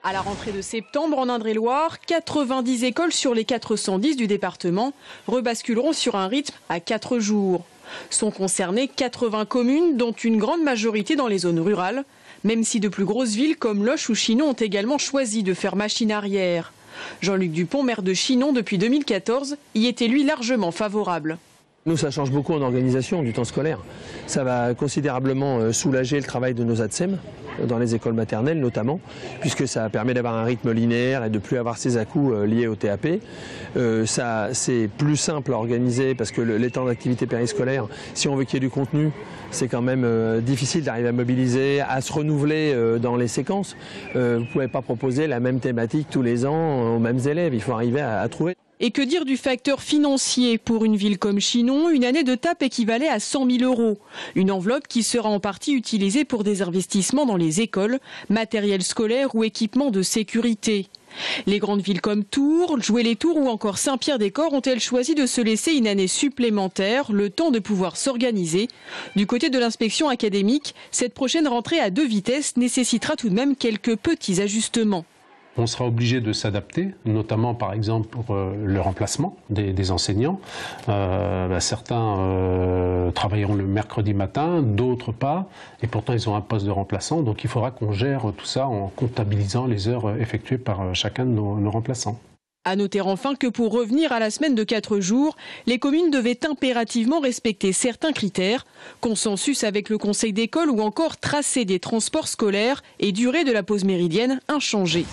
À la rentrée de septembre, en Indre-et-Loire, 90 écoles sur les 410 du département rebasculeront sur un rythme à 4 jours. Sont concernées 80 communes, dont une grande majorité dans les zones rurales, même si de plus grosses villes comme Loches ou Chinon ont également choisi de faire machine arrière. Jean-Luc Dupont, maire de Chinon depuis 2014, y était lui largement favorable. Nous, ça change beaucoup en organisation du temps scolaire. Ça va considérablement soulager le travail de nos ATSEM, dans les écoles maternelles notamment, puisque ça permet d'avoir un rythme linéaire et de ne plus avoir ces à-coups liés au TAP. C'est plus simple à organiser parce que les temps d'activité périscolaire, si on veut qu'il y ait du contenu, c'est quand même difficile d'arriver à mobiliser, à se renouveler dans les séquences. Vous ne pouvez pas proposer la même thématique tous les ans aux mêmes élèves, il faut arriver à trouver. Et que dire du facteur financier? Pour une ville comme Chinon, une année de TAP équivalait à 100 000 €. Une enveloppe qui sera en partie utilisée pour des investissements dans les écoles, matériel scolaire ou équipement de sécurité. Les grandes villes comme Tours, Joué-les-Tours ou encore Saint-Pierre-des-Corps ont-elles choisi de se laisser une année supplémentaire, le temps de pouvoir s'organiser. Du côté de l'inspection académique, cette prochaine rentrée à 2 vitesses nécessitera tout de même quelques petits ajustements. On sera obligé de s'adapter, notamment par exemple pour le remplacement des enseignants. Certains travailleront le mercredi matin, d'autres pas, et pourtant ils ont un poste de remplaçant. Donc il faudra qu'on gère tout ça en comptabilisant les heures effectuées par chacun de nos remplaçants. À noter enfin que pour revenir à la semaine de 4 jours, les communes devaient impérativement respecter certains critères, consensus avec le conseil d'école ou encore tracer des transports scolaires et durée de la pause méridienne inchangée.